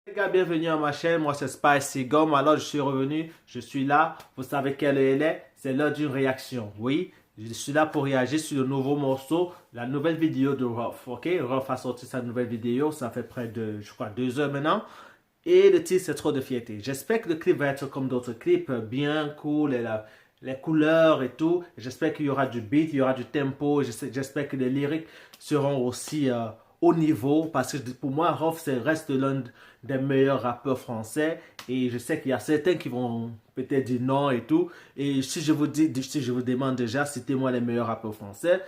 Les gars, bienvenue à ma chaîne, moi c'est Spicy Gum. Alors je suis revenu, je suis là, vous savez quelle heure elle est, c'est l'heure d'une réaction. Oui, je suis là pour réagir sur le nouveau morceau, la nouvelle vidéo de Ruff. Ok, Ruff a sorti sa nouvelle vidéo, ça fait près de, je crois, 2 heures maintenant. Et le titre c'est Trop de fierté. J'espère que le clip va être comme d'autres clips, bien cool, et les couleurs et tout. J'espère qu'il y aura du beat, il y aura du tempo. J'espère que les lyrics seront aussi haut niveau, parce que pour moi, Ruff reste l'un des meilleurs rappeurs français, et je sais qu'il y a certains qui vont peut-être dire non et tout. Et si je vous dis, si je vous demande déjà, citez-moi les meilleurs rappeurs français.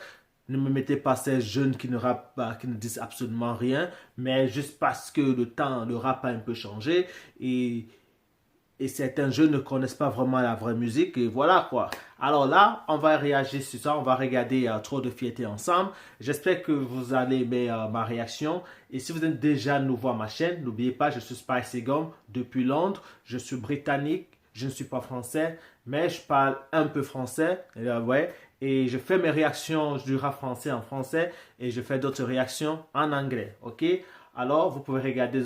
Ne me mettez pas ces jeunes qui ne rappent pas, qui ne disent absolument rien, mais juste parce que le rap a un peu changé, et certains jeunes ne connaissent pas vraiment la vraie musique, et voilà quoi. Alors là, on va réagir sur ça, on va regarder Trop de fierté ensemble. J'espère que vous allez aimer ma réaction, et si vous êtes déjà nouveau à ma chaîne, n'oubliez pas, je suis Spicy Gum depuis Londres, je suis britannique, je ne suis pas français, mais je parle un peu français, ouais, et je fais mes réactions du rap français en français, et je fais d'autres réactions en anglais, ok? Alors, vous pouvez regarder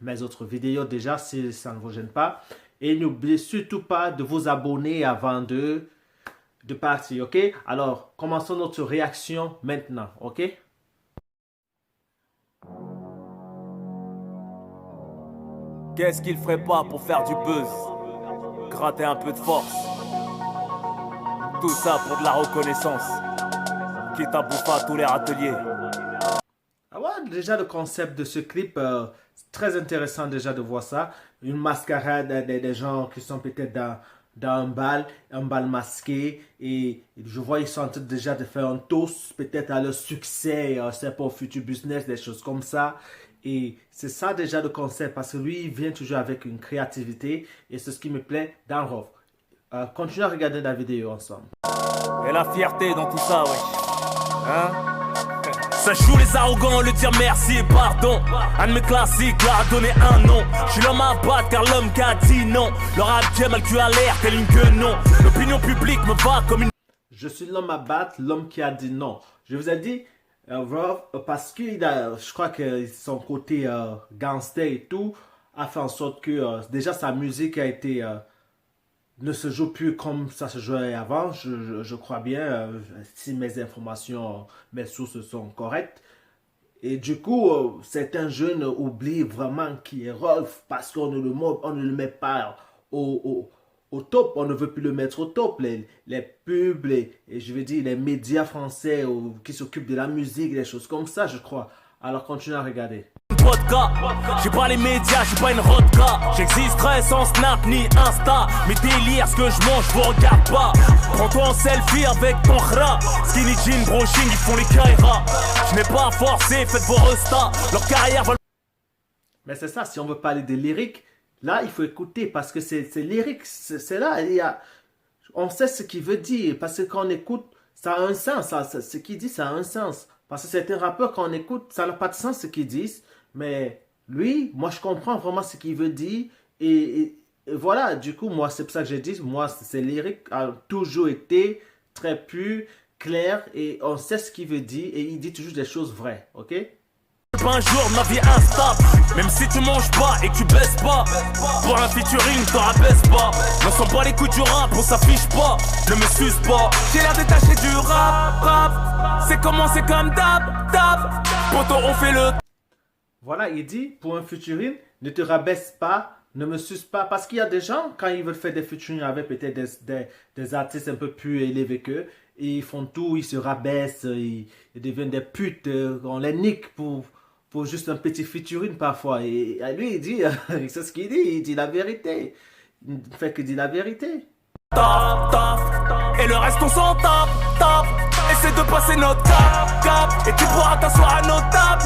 mes autres vidéos déjà si ça ne vous gêne pas. Et n'oubliez surtout pas de vous abonner avant de partir, ok? Alors, commençons notre réaction maintenant, ok? Qu'est-ce qu'il ferait pas pour faire du buzz? Gratter un peu de force. Tout ça pour de la reconnaissance. Quitte à bouffer à tous les râteliers. Ah ouais, déjà le concept de ce clip, c'est très intéressant déjà de voir ça. Une mascarade des gens qui sont peut-être dans un bal masqué. Et je vois ils sont en train déjà de faire un toast peut-être à leur succès, c'est pour futur business, des choses comme ça. Et c'est ça déjà le concept, parce que lui, il vient toujours avec une créativité, et c'est ce qui me plaît dans Ruff. Continuez à regarder la vidéo ensemble. Et la fierté dans tout ça, ouais. Hein? Ça joue les arrogants, le dire merci et pardon. Un de mes classiques leur a donné un nom. Je suis l'homme à battre car l'homme qui a dit non. Le rap game a le cul à l'air, tel une que non. L'opinion publique me va comme une... Je suis l'homme à battre, l'homme qui a dit non. Je vous ai dit, Ruff, parce que je crois que son côté gangster et tout a fait en sorte que déjà sa musique a été ne se joue plus comme ça se jouait avant, je crois bien, si mes informations, mes sources sont correctes. Et du coup, certains jeunes oublient vraiment qui est Ruff, parce qu'on on ne le met pas au top, on ne veut plus le mettre au top. Les pubs, et je veux dire les médias français qui s'occupent de la musique, des choses comme ça, je crois. Alors continuez à regarder. Vodka. J'ai pas les médias, j'ai pas une rodka. J'existerai sans Snap ni Insta. Mes délires, ce que je mange, je vous regarde pas. Prends-toi en selfie avec ton khra. Skinny jean, brushing, ils font les kaira. Je n'ai pas à forcer, faites vos restas. Leur carrière va... Mais c'est ça, si on veut parler des lyriques, là, il faut écouter, parce que c'est lyrique, c'est là, on sait ce qu'il veut dire, parce que quand on écoute, ça a un sens, ce qu'il dit, ça a un sens. Parce que certains rappeurs, quand on écoute, ça n'a pas de sens ce qu'ils disent, mais lui, moi, je comprends vraiment ce qu'il veut dire, et voilà, du coup, moi, c'est pour ça que j'ai dit, moi, ces lyriques ont toujours été très purs, clairs, et on sait ce qu'il veut dire, et il dit toujours des choses vraies, ok? Un jour ma vie instable. Même si tu manges pas et que tu baisses pas, pour un featuring t'en rabaisse pas. Ne sens pas les coups du rap, on s'affiche pas. Ne me suce pas, j'ai l'air détaché du rap. C'est commencé comme dab. Pourtant on fait le... Voilà, il dit, pour un featuring, ne te rabaisse pas, ne me suce pas. Parce qu'il y a des gens, quand ils veulent faire des featuring avec peut-être des artistes un peu plus élevés qu'eux, ils font tout, ils se rabaissent, ils deviennent des putes, on les nique pour juste un petit featuring parfois. Et lui, il dit, c'est ce qu'il dit, il dit la vérité. Il ne fait que dire la vérité. Et le reste on s'en tape. Essaie de passer notre cap. Et tu pourras t'asseoir à nos tables.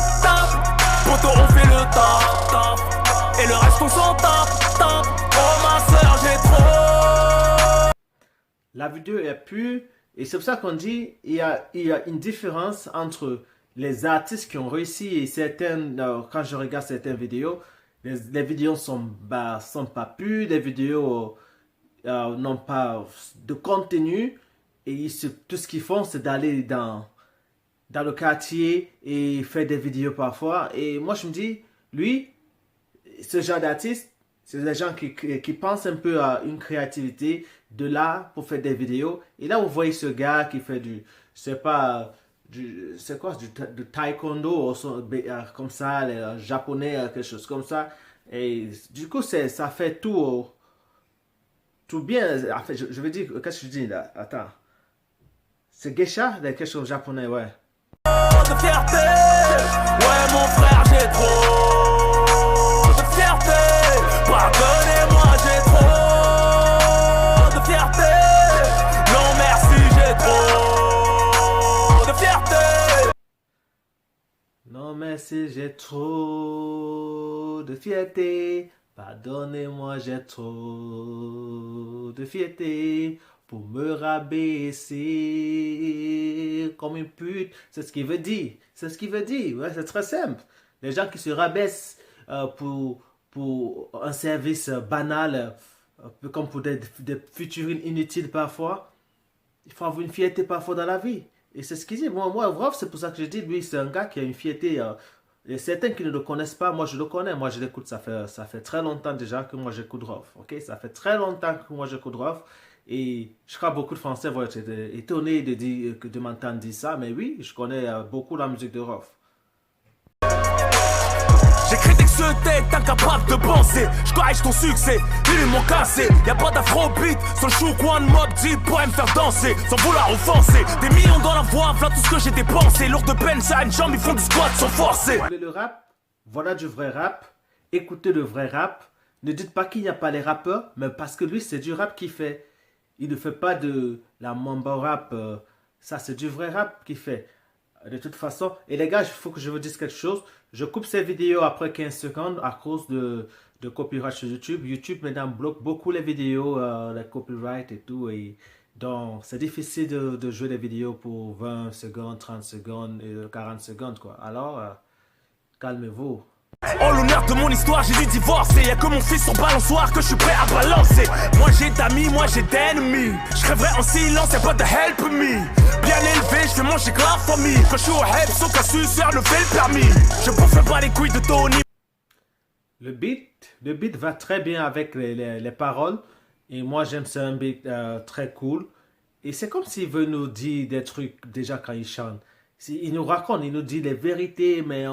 Pourtant on fait le taf. Et le reste on s'en tape. Oh ma soeur j'ai trop. La vidéo est pure, et c'est pour ça qu'on dit il y a une différence entre les artistes qui ont réussi et certaines, quand je regarde certaines vidéos, les vidéos sont pas pures, les vidéos n'ont pas de contenu, et tout ce qu'ils font c'est d'aller dans le quartier et faire des vidéos parfois. Et moi je me dis, lui, ce genre d'artistes, c'est des gens qui pensent un peu à une créativité de l'art pour faire des vidéos. Et là, vous voyez ce gars qui fait je sais pas, c'est quoi, du taekwondo, comme ça, les japonais, quelque chose comme ça. Et du coup, ça fait tout bien. En fait, je veux dire, qu'est-ce que je dis là? Attends. C'est geisha, quelque chose japonais, ouais. De fierté, ouais mon frère j'ai trop de fierté. Pardonnez-moi j'ai trop de fierté. Non merci j'ai trop de fierté. Non merci j'ai trop de fierté. Pardonnez-moi j'ai trop de fierté. Pour me rabaisser comme une pute. C'est ce qu'il veut dire. C'est ce qu'il veut dire. Ouais, c'est très simple. Les gens qui se rabaissent pour un service banal, comme pour des featuring inutiles parfois, il faut avoir une fierté parfois dans la vie. Et c'est ce qu'il dit. Moi, Vroff, c'est pour ça que je dis, lui, c'est un gars qui a une fierté. Il y a certains qui ne le connaissent pas. Moi, je le connais. Moi, je l'écoute. Ça fait très longtemps déjà que moi, j'écoute Vroff. Ok? Ça fait très longtemps que moi, j'écoute Vroff. Et je crois que beaucoup de Français vont être étonnés de m'entendre dire ça. Mais oui, je connais beaucoup la musique de Vroff. J'écris des ce tête incapable de penser. Je corrige ton succès, ils m'ont cassé. Y'a pas d'afrobeat, sans chouk one mob deep pour me faire danser, sans vouloir offenser. Des millions dans la voix, voilà tout ce que j'ai dépensé. Lourd de peine, ça a une jambe, ils font du squat sans forcer. Le rap, voilà du vrai rap. Écoutez le vrai rap. Ne dites pas qu'il n'y a pas les rappeurs, mais parce que lui, c'est du rap qu'il fait. Il ne fait pas de la mumble rap. Ça, c'est du vrai rap qu'il fait. De toute façon. Et les gars, il faut que je vous dise quelque chose. Je coupe ces vidéos après 15 secondes à cause de copyright sur YouTube. YouTube maintenant bloque beaucoup les vidéos, les copyright et tout. Et donc, c'est difficile de jouer des vidéos pour 20 secondes, 30 secondes et 40 secondes, quoi. Alors, calmez-vous. En l'honneur de mon histoire, j'ai dû divorcer. Y'a que mon fils en balançoire que je suis prêt à balancer. Moi j'ai d'amis, moi j'ai d'ennemis. Je crèverai en silence, y'a pas de help me. Bien élevé, je fais manger que la famille. Quand je suis au help, sauf qu'à sucer le fait le permis. Je bouffe pas les couilles de Tony. Le beat va très bien avec les paroles. Et moi j'aime, c'est un beat très cool. Et c'est comme s'il veut nous dire des trucs déjà quand il chante. Il nous raconte, il nous dit les vérités, mais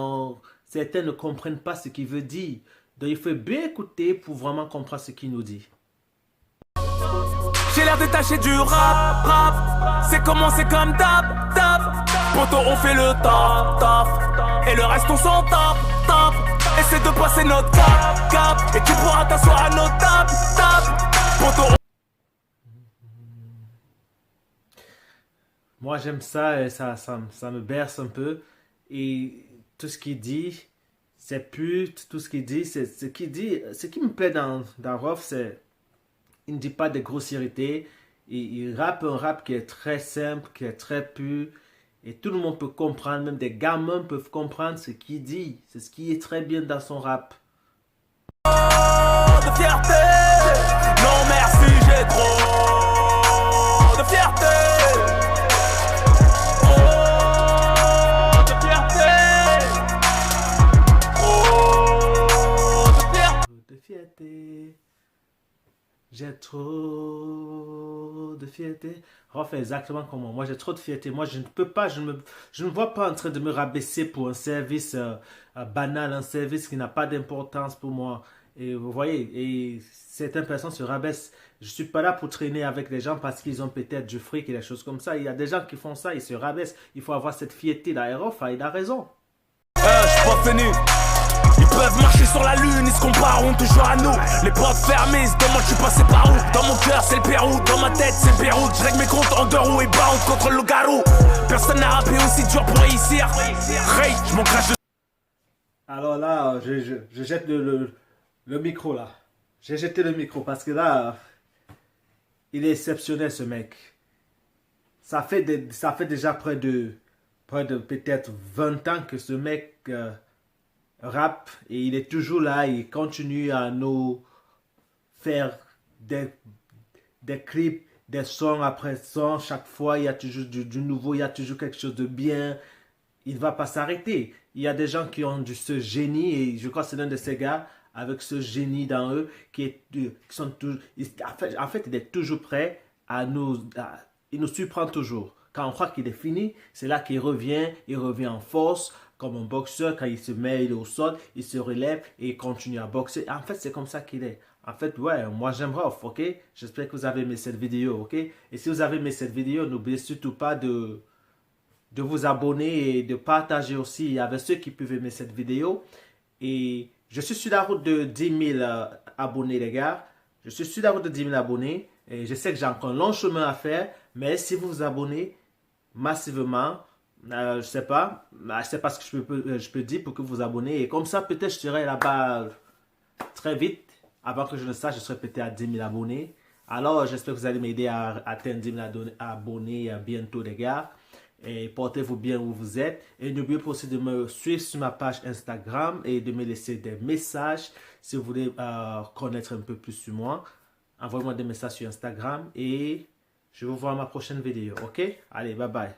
certains ne comprennent pas ce qu'il veut dire. Donc il faut bien écouter pour vraiment comprendre ce qu'il nous dit. J'ai l'air détaché du rap. C'est commencé comme tap. Poto on fait le tap. Et le reste on s'en tape. Essaie de passer notre cap. Et tu pourras t'asseoir à notre tap. Poto. Moi j'aime ça et ça me berce un peu. Et tout ce qu'il dit, c'est pute, tout ce qu'il dit, c'est ce qu'il dit. Ce qui me plaît dans Vroff, c'est il ne dit pas de grossièreté. Il rappe un rap qui est très simple, qui est très pur. Et tout le monde peut comprendre, même des gamins peuvent comprendre ce qu'il dit. C'est ce qui est très bien dans son rap. De fierté, non merci, j'ai trop de fierté. J'ai trop de fierté. Vroff exactement comme moi. Moi, j'ai trop de fierté. Moi, je ne peux pas, je ne me vois pas en train de me rabaisser pour un service banal, un service qui n'a pas d'importance pour moi. Et vous voyez, et certaines personnes se rabaissent. Je ne suis pas là pour traîner avec les gens parce qu'ils ont peut-être du fric et des choses comme ça. Il y a des gens qui font ça, ils se rabaissent. Il faut avoir cette fierté là. Et Vroff, il a raison. Je suis pas fini. Ils peuvent marcher sur la lune, ils se compareront toujours à nous. Les portes fermées, se demandent je suis passé par où. Dans mon cœur c'est le Pérou, dans ma tête c'est le Pérou. Je règle mes comptes en 2 roues et bound contre le garou. Personne n'a rappé aussi dur pour réussir. Ray, je m'en crache de... Alors là, je jette le micro là. J'ai jeté le micro parce que là, il est exceptionnel ce mec. Ça fait déjà près de peut-être 20 ans que ce mec... rap et il est toujours là, il continue à nous faire des clips, des sons après sons, chaque fois il y a toujours du nouveau, il y a toujours quelque chose de bien, il ne va pas s'arrêter. Il y a des gens qui ont ce génie et je crois que c'est l'un de ces gars avec ce génie dans eux qui sont toujours, en fait, il est toujours prêt à il nous surprend toujours. Quand on croit qu'il est fini, c'est là qu'il revient, il revient en force, comme un boxeur, quand il se met, il est au sol, il se relève et il continue à boxer. En fait, c'est comme ça qu'il est. En fait, ouais, moi j'aime Rof, ok? J'espère que vous avez aimé cette vidéo, ok? Et si vous avez aimé cette vidéo, n'oubliez surtout pas de vous abonner et de partager aussi avec ceux qui peuvent aimer cette vidéo. Et je suis sur la route de 10 000 abonnés, les gars. Je suis sur la route de 10 000 abonnés. Et je sais que j'ai encore un long chemin à faire. Mais si vous vous abonnez massivement, je sais pas ce que je peux dire pour que vous vous abonnez. Et comme ça, peut-être je serai là-bas très vite. Avant que je ne sache, je serai peut-être à 10 000 abonnés. Alors, j'espère que vous allez m'aider à atteindre 10 000 abonnés bientôt, les gars. Et portez-vous bien où vous êtes. Et n'oubliez pas aussi de me suivre sur ma page Instagram et de me laisser des messages si vous voulez connaître un peu plus sur moi. Envoyez-moi des messages sur Instagram et je vous vois à ma prochaine vidéo. Ok? Allez, bye bye.